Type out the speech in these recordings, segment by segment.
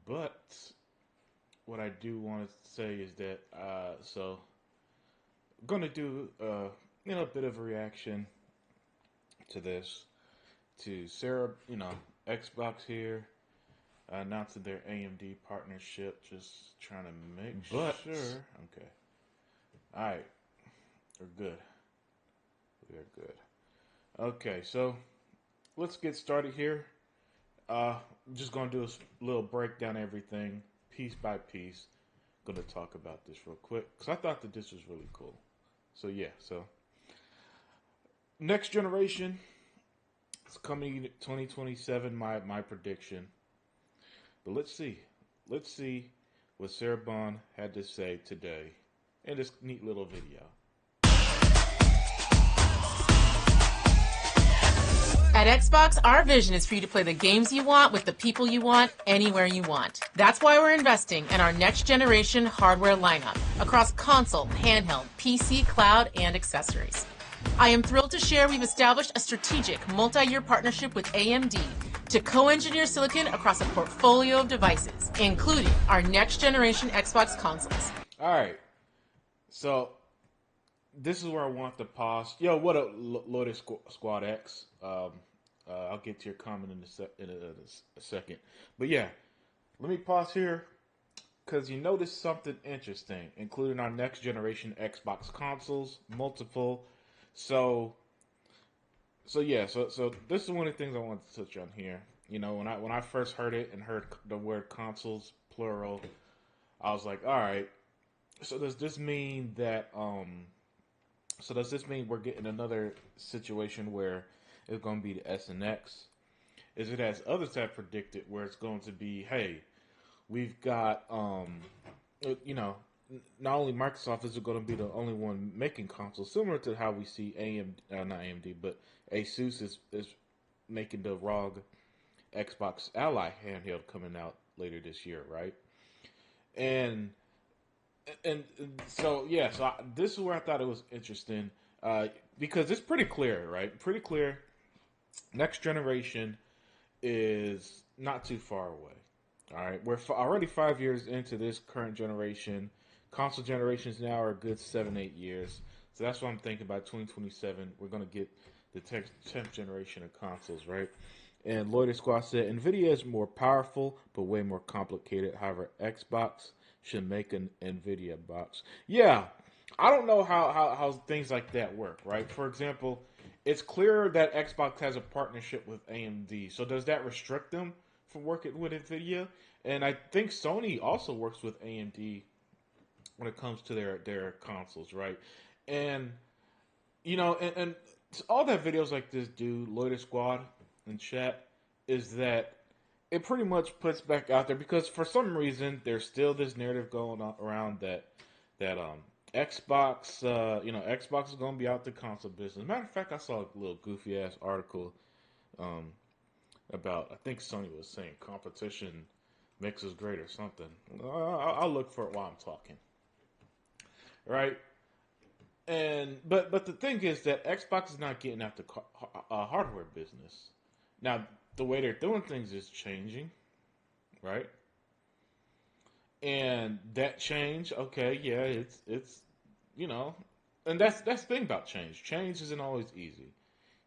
But what I do want to say is that I'm gonna do a bit of a reaction to this to Sarah, Xbox here announcing their AMD partnership. Just trying to make sure. Okay, all right, we're good. We are good. Okay, so let's get started here. I'm just gonna do a little breakdown of everything, piece by piece. Gonna talk about this real quick because I thought that this was really cool. So yeah, so next generation is coming 2027. My prediction. But let's see what Sarah Bond had to say today in this neat little video. At Xbox, our vision is for you to play the games you want with the people you want anywhere you want. That's why we're investing in our next generation hardware lineup across console, handheld, PC, cloud, and accessories. I am thrilled to share we've established a strategic multi-year partnership with AMD to co-engineer silicon across a portfolio of devices, including our next generation Xbox consoles. All right, so this is where I want to pause. Yo, what up, Loaded Squad X? I'll get to your comment in a second. But yeah, let me pause here because you noticed something interesting, including our next generation Xbox consoles, multiple. So, so this is one of the things I wanted to touch on here. When I first heard it and heard the word consoles plural, I was like, all right. So does this mean that So does this mean we're getting another situation where it's going to be the S and X? Is it as others have predicted, where it's going to be, hey, we've got, not only Microsoft is going to be the only one making consoles, similar to how we see not AMD, but Asus is making the ROG Xbox Ally handheld coming out later this year, right? And so this is where I thought it was interesting because it's pretty clear, right? Pretty clear. Next generation is not too far away. All right, we're already 5 years into this current generation. Console generations now are a good 7, 8 years. So that's what I'm thinking. By 2027, we're gonna get the 10th generation of consoles, right? And Lloyd Squad said Nvidia is more powerful but way more complicated. However, Xbox should make an Nvidia box. Yeah, I don't know how things like that work, right? For example, it's clear that Xbox has a partnership with AMD. So does that restrict them from working with Nvidia? And I think Sony also works with AMD when it comes to their consoles, right? And and all that videos like this do, Loiter Squad and chat, is that it pretty much puts back out there because for some reason there's still this narrative going on around that Xbox, Xbox is going to be out the console business. Matter of fact, I saw a little goofy ass article um, about, I think Sony was saying competition makes us great or something. I'll look for it while I'm talking, right? And but the thing is that Xbox is not getting out the hardware business. Now the way they're doing things is changing, right? And that change, okay, yeah, it's you know, and that's the thing about change. Change isn't always easy.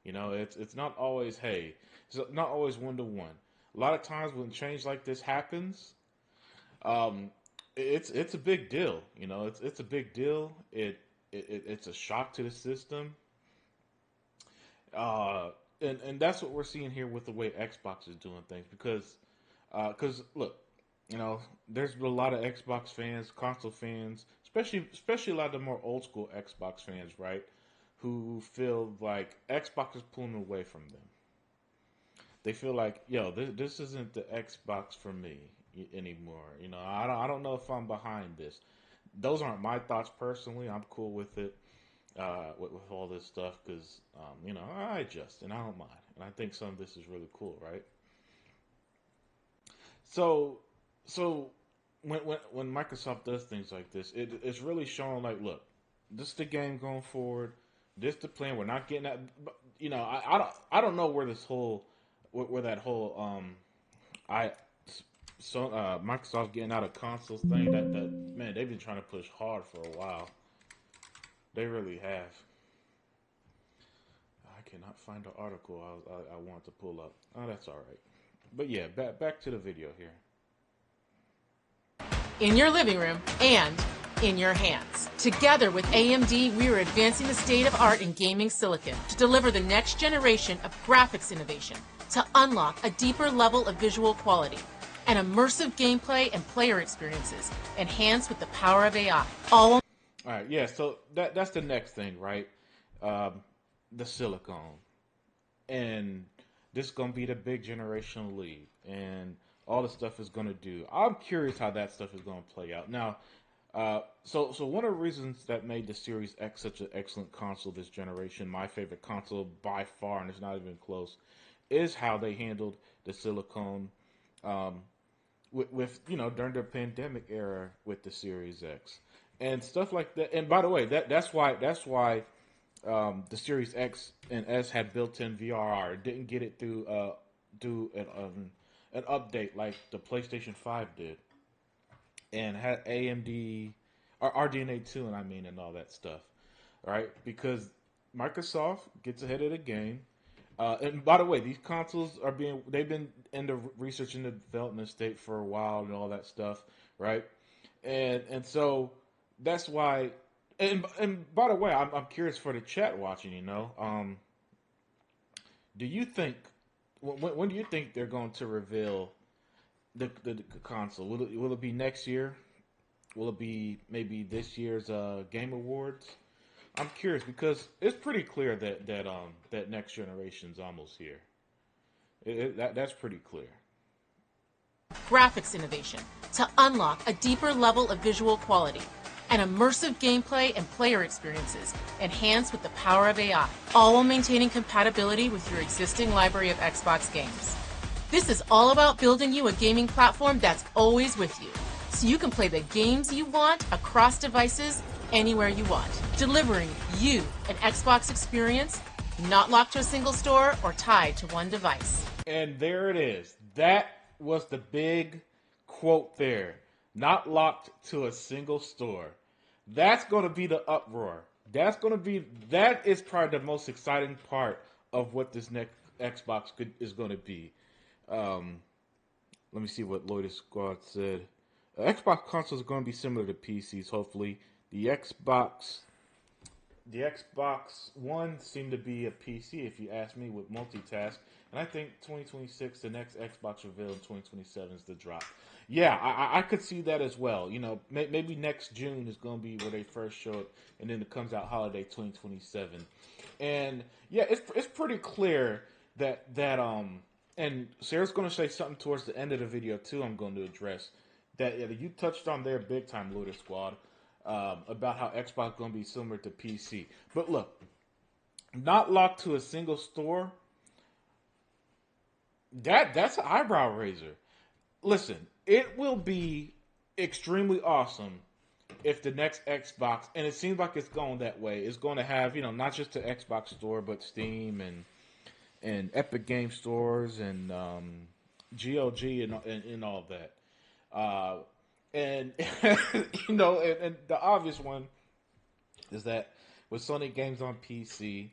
It's not always hey, it's not always 1 to 1. A lot of times when change like this happens, um, it's a big deal. It's a big deal. It's a shock to the system. And that's what we're seeing here with the way Xbox is doing things because look, there's a lot of Xbox fans, console fans, especially a lot of the more old school Xbox fans, right? Who feel like Xbox is pulling away from them. They feel like, yo, this isn't the Xbox for me anymore. I don't know if I'm behind this. Those aren't my thoughts personally. I'm cool with it, with all this stuff because, I adjust and I don't mind. And I think some of this is really cool, right? So, so when Microsoft does things like this, it's really showing like, look, this is the game going forward. This the plan. We're not getting that. I don't know where this whole where that whole I Microsoft getting out of consoles thing. That man, they've been trying to push hard for a while. They really have. I cannot find the article I want to pull up. Oh, that's all right. But yeah, back to the video here. In your living room and in your hands. Together with AMD, we are advancing the state of art in gaming silicon to deliver the next generation of graphics innovation, to unlock a deeper level of visual quality and immersive gameplay and player experiences, enhanced with the power of AI. All right, yeah. So that's the next thing, right? The silicone, and this is gonna be the big generational leap, and all the stuff is gonna do. I'm curious how that stuff is gonna play out. Now, so one of the reasons that made the Series X such an excellent console this generation, my favorite console by far, and it's not even close, is how they handled the silicone. With during the pandemic era with the Series X and stuff like that. And by the way, that's why the Series X and S had built-in VRR. It didn't get it through do an update like the PlayStation 5 did, and had AMD or RDNA 2, and all that stuff, right? Because Microsoft gets ahead of the game. And by the way, these consoles they've been in the research and development state for a while and all that stuff, right? And so that's why. And by the way, I'm curious for the chat watching. Do you think when do you think they're going to reveal the console? Will it be next year? Will it be maybe this year's Game Awards? I'm curious because it's pretty clear that next generation's almost here. That's pretty clear. Graphics innovation to unlock a deeper level of visual quality and immersive gameplay and player experiences, enhanced with the power of AI, all while maintaining compatibility with your existing library of Xbox games. This is all about building you a gaming platform that's always with you, so you can play the games you want across devices anywhere you want, delivering you an Xbox experience not locked to a single store or tied to one device. And there it is. That was the big quote there. Not locked to a single store. That's going to be the uproar. That is probably the most exciting part of what this next Xbox is going to be. Let me see what Lloyd Squad said. Xbox consoles are going to be similar to PCs, hopefully. The Xbox One seemed to be a PC, if you ask me, with multitask. And I think 2026, the next Xbox reveal in 2027 is the drop. Yeah, I could see that as well. Maybe next June is going to be where they first show it, and then it comes out holiday 2027. And yeah, it's pretty clear that and Sarah's going to say something towards the end of the video too. I'm going to address that. Yeah, you touched on there big time, Looter Squad. About how Xbox going to be similar to PC. But look, not locked to a single store, that's an eyebrow raiser. Listen, it will be extremely awesome if the next Xbox, and it seems like it's going that way, is going to have, not just the Xbox store, but Steam and Epic Game Stores and GOG and all that. And and the obvious one is that with Sony games on PC,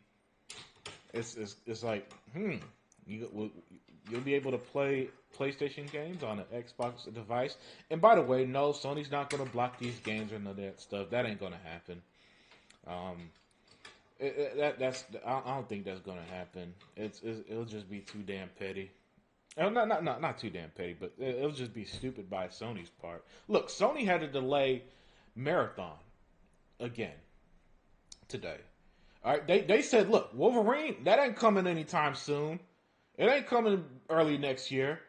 it's like you'll be able to play PlayStation games on an Xbox device. And by the way, no, Sony's not going to block these games or none of that stuff. That ain't going to happen. I don't think that's going to happen. It'll just be too damn petty. Not too damn petty, but it'll just be stupid by Sony's part. Look, Sony had to delay Marathon again today. All right, they said, look, Wolverine, that ain't coming anytime soon. It ain't coming early next year.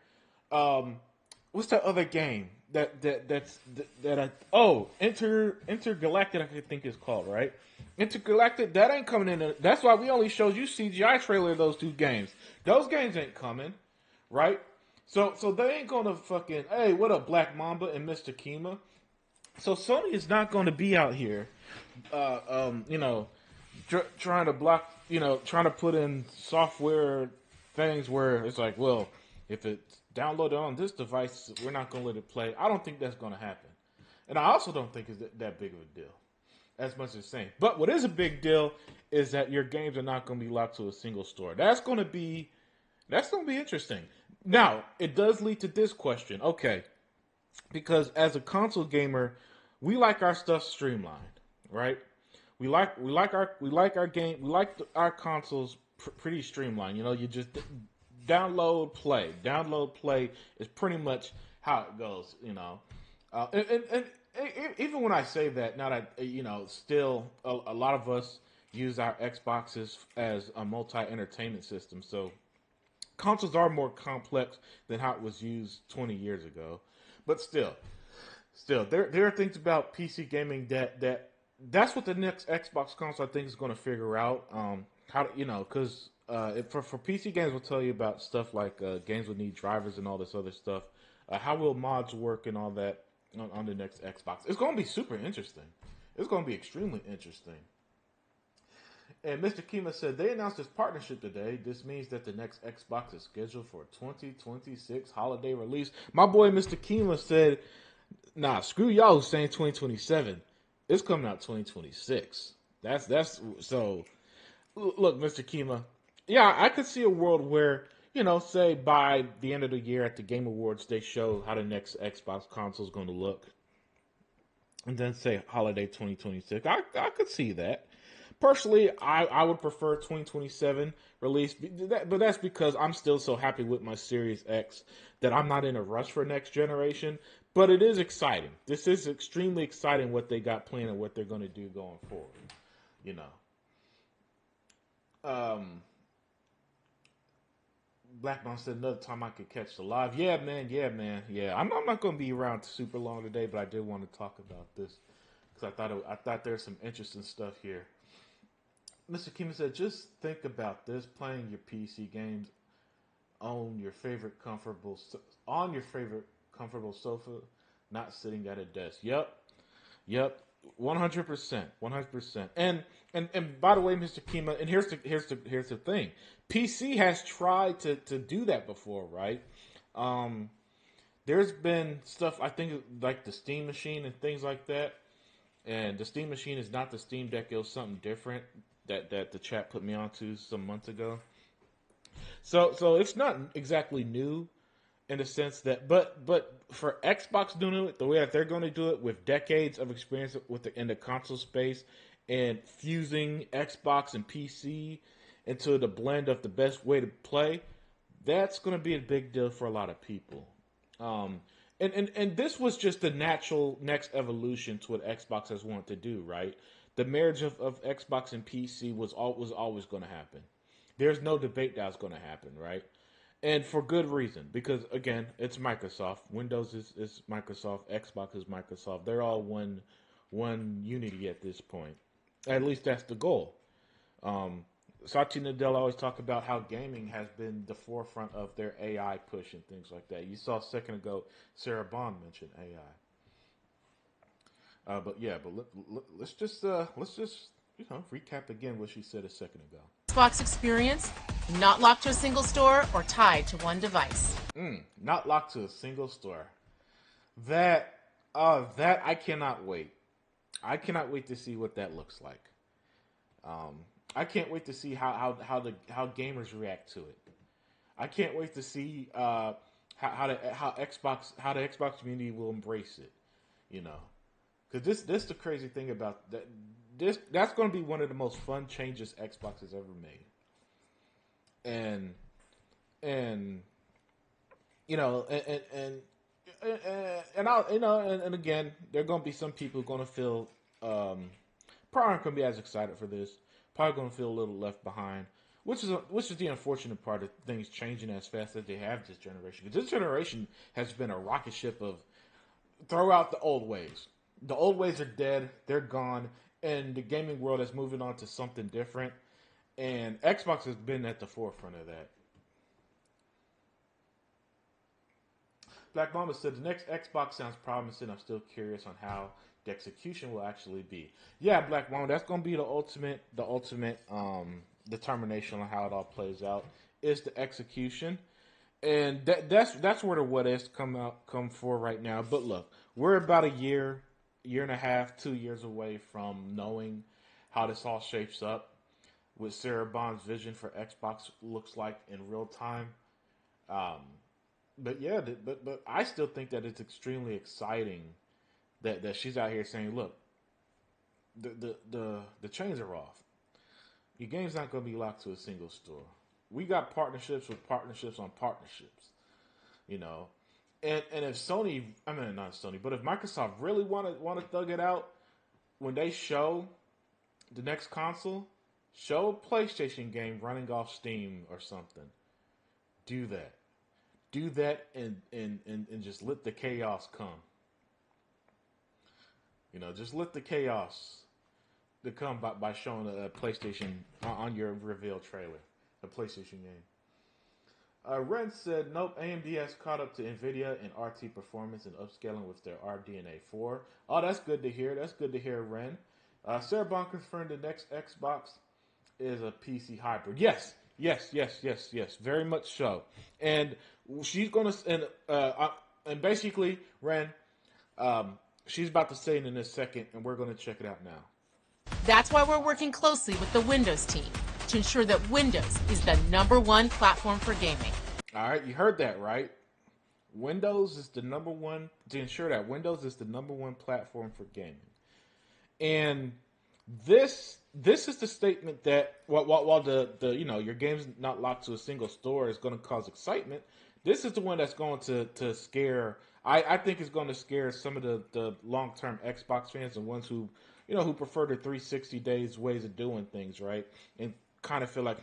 What's that other game Intergalactic, I think it's called, right? Intergalactic, that ain't coming in. That's why we only showed you CGI trailer of those two games. Those games ain't coming. Right? So they ain't gonna fucking, hey, what up, Black Mamba and Mr. Kima? So Sony is not gonna be out here, trying to block, trying to put in software things where it's like, well, if it download it on this device. We're not going to let it play. I don't think that's going to happen. And I also don't think it's that big of a deal, as much as saying. But what is a big deal is that your games are not going to be locked to a single store. That's going to be interesting. Now, it does lead to this question. Okay, because as a console gamer, we like our stuff streamlined, right? Our consoles pretty streamlined. You know, you just download, play. Download, play is pretty much how it goes. You know, and even when I say that, now that still a lot of us use our Xboxes as a multi-entertainment system. So consoles are more complex than how it was used 20 years ago. But still, there are things about PC gaming that's what the next Xbox console I think is going to figure out. How to, because for PC games, we'll tell you about stuff like games will need drivers and all this other stuff. How will mods work and all that on the next Xbox? It's going to be super interesting. It's going to be extremely interesting. And Mr. Kima said they announced this partnership today. This means that the next Xbox is scheduled for 2026 holiday release. My boy Mr. Kima said, "Nah, screw y'all who's saying 2027. It's coming out 2026." That's so. Look, Mr. Kima. Yeah, I could see a world where say by the end of the year at the Game Awards, they show how the next Xbox console is going to look, and then say holiday 2026. I could see that. Personally, I would prefer 2027 release, but that's because I'm still so happy with my Series X that I'm not in a rush for next generation. But it is exciting. This is extremely exciting what they got planned and what they're going to do going forward. Black Mom said another time I could catch the live. Yeah, man. I'm not going to be around super long today, but I did want to talk about this because I thought there's some interesting stuff here. Mr. Kim said, just think about this: playing your PC games on your favorite comfortable sofa, not sitting at a desk. Yep, 100%. And by the way, Mr. Kima, and here's the thing: PC has tried to do that before, right? There's been stuff I think like the Steam Machine and things like that. And the Steam Machine is not the Steam Deck; it was something different that the chat put me onto some months ago. So it's not exactly new in the sense that, but for Xbox doing it the way that they're going to do it with decades of experience in the console space and fusing Xbox and PC into the blend of the best way to play, that's going to be a big deal for a lot of people. And this was just the natural next evolution to what Xbox has wanted to do, right? The marriage of Xbox and PC was always going to happen. There's no debate that was going to happen, right? And for good reason, because again, it's Microsoft. Windows is Microsoft. Xbox is Microsoft. They're all one unity at this point. At least that's the goal. Satya Nadella always talk about how gaming has been the forefront of their AI push and things like that. You saw a second ago, Sarah Bond mentioned AI. But let's just recap again what she said a second ago. Xbox experience, not locked to a single store or tied to one device. Not locked to a single store. That I cannot wait. I cannot wait to see what that looks like. I can't wait to see how gamers react to it. I can't wait to see how the Xbox community will embrace it. Because this the crazy thing about that. That's going to be one of the most fun changes Xbox has ever made. And again, there are going to be some people going to feel probably aren't going to be as excited for this. Probably going to feel a little left behind, which is the unfortunate part of things changing as fast as they have this generation. Because this generation has been a rocket ship of throw out the old ways. The old ways are dead; they're gone, and the gaming world is moving on to something different. And Xbox has been at the forefront of that. Black Mama said the next Xbox sounds promising. I'm still curious on how the execution will actually be. Yeah, Black Mama, that's going to be the ultimate determination on how it all plays out is the execution. And that's where the what ifs come for right now. But look, we're about a year and a half, 2 years away from knowing how this all shapes up. What Sarah Bond's vision for Xbox looks like in real time. Um, but yeah, but I still think that it's extremely exciting that she's out here saying, look, the chains are off. Your game's not going to be locked to a single store. We got partnerships with partnerships on partnerships. You know, and if Sony, I mean not Sony, but if Microsoft really want to thug it out when they show the next console, show a PlayStation game running off Steam or something. Do that. Do that and just let the chaos come. You know, just let the chaos to come by showing a PlayStation on your reveal trailer, a PlayStation game. Ren said, nope, AMD has caught up to NVIDIA in RT performance and upscaling with their RDNA 4. Oh, that's good to hear. That's good to hear, Ren. Sarah Bond confirmed the next Xbox is a PC hybrid. Yes, yes, yes, yes, yes. Very much so. And she's going to, and basically, Ren, she's about to say it in a second, and we're going to check it out now. That's why we're working closely with the Windows team to ensure that Windows is the #1 platform for gaming. All right, you heard that, right? Windows is the number one, to ensure that Windows is the #1 platform for gaming. And this is the statement that while the your game's not locked to a single store is going to cause excitement, this is the one that's going to scare. I think it's going to scare some of the long term Xbox fans and ones who who prefer the 360 days ways of doing things, right? And kind of feel like,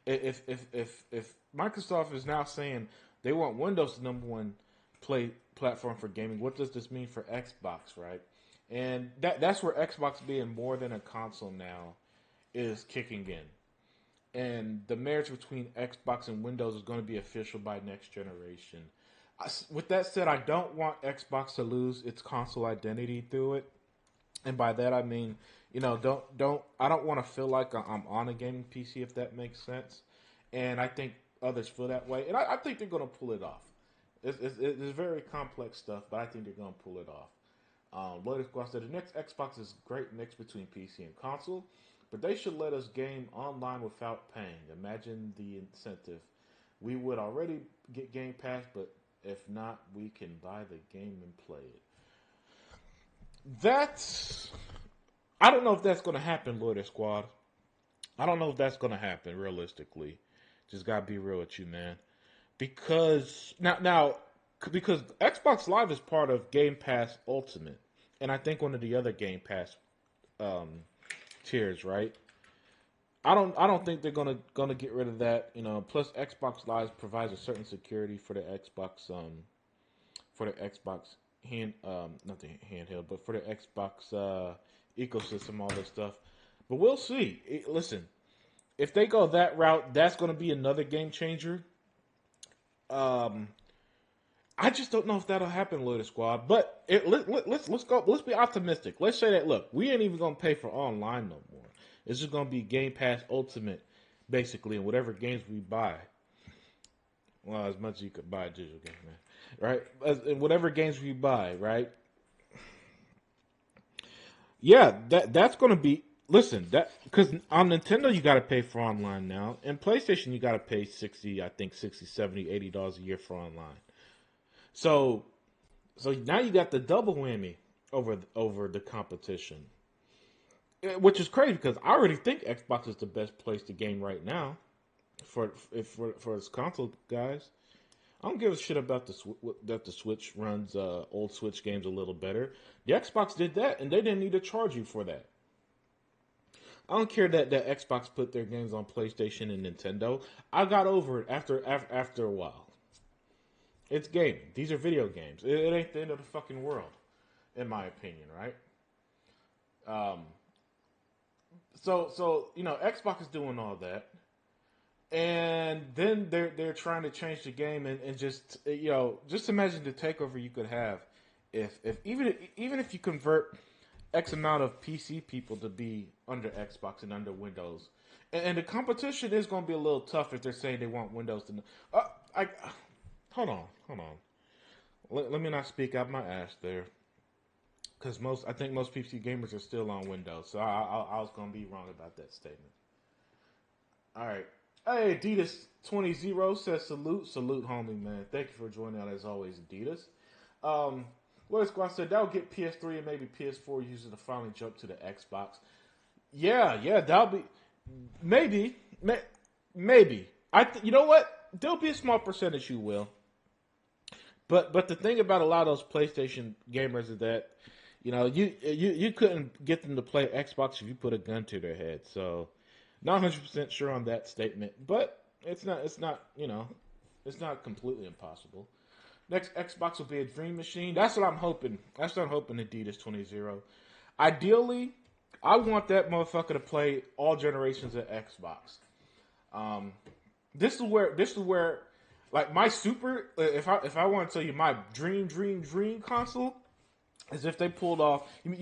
if Microsoft is now saying they want Windows the #1 platform for gaming, what does this mean for Xbox, right? And that's where Xbox being more than a console now is kicking in. And the marriage between Xbox and Windows is going to be official by next generation. With that said, I don't want Xbox to lose its console identity through it. And by that I mean, I don't want to feel like I'm on a gaming PC, if that makes sense. And I think others feel that way, and I think they're going to pull it off. It's very complex stuff, but I think they're going to pull it off. Lloyd Squad said the next Xbox is a great mix between PC and console, but they should let us game online without paying. Imagine the incentive. We would already get Game Pass, but if not, we can buy the game and play it. I don't know if that's going to happen, Lloyd Squad. I don't know if that's going to happen realistically. Just gotta be real with you, man. Because because Xbox Live is part of Game Pass Ultimate, and I think one of the other Game Pass tiers, right? I don't think they're gonna get rid of that. Plus Xbox Live provides a certain security for the Xbox not the handheld, but for the Xbox ecosystem, all this stuff. But we'll see. Listen, if they go that route, that's going to be another game changer. I just don't know if that'll happen, Loader Squad. But let's go. Let's be optimistic. Let's say that look, we ain't even going to pay for online no more. It's just going to be Game Pass Ultimate, basically, and whatever games we buy. Well, as much as you could buy a digital game, man. Right? And whatever games we buy, right? Yeah, that's going to be. Listen, that because on Nintendo you got to pay for online now, and PlayStation you got to pay $60, I think $60, $70, $80 a year for online. So now you got the double whammy over the competition, which is crazy because I already think Xbox is the best place to game right now for its console guys. I don't give a shit about that the Switch runs old Switch games a little better. The Xbox did that, and they didn't need to charge you for that. I don't care that Xbox put their games on PlayStation and Nintendo. I got over it after a while. It's gaming. These are video games. It ain't the end of the fucking world, in my opinion, right? So Xbox is doing all that, and then they're trying to change the game and just imagine the takeover you could have if even if you convert X amount of PC people to be under Xbox and under Windows. And the competition is going to be a little tough if they're saying they want Windows to... hold on, hold on. Let me not speak out my ass there, because I think most PC gamers are still on Windows. So I was gonna be wrong about that statement. All right. Hey, Adidas 20 says salute, homie, man. Thank you for joining out as always, Adidas. What Squad said that'll get PS3 and maybe PS4 users to finally jump to the Xbox. Yeah, that'll be maybe. You know what? There'll be a small percentage who will. But the thing about a lot of those PlayStation gamers is that you couldn't get them to play Xbox if you put a gun to their head. So not 100% sure on that statement, but it's not it's not completely impossible. Next Xbox will be a dream machine. That's what I'm hoping. That's what I'm hoping. Adidas 20. Ideally, I want that motherfucker to play all generations of Xbox. This is where like my super. If I want to tell you my dream console is if they pulled off.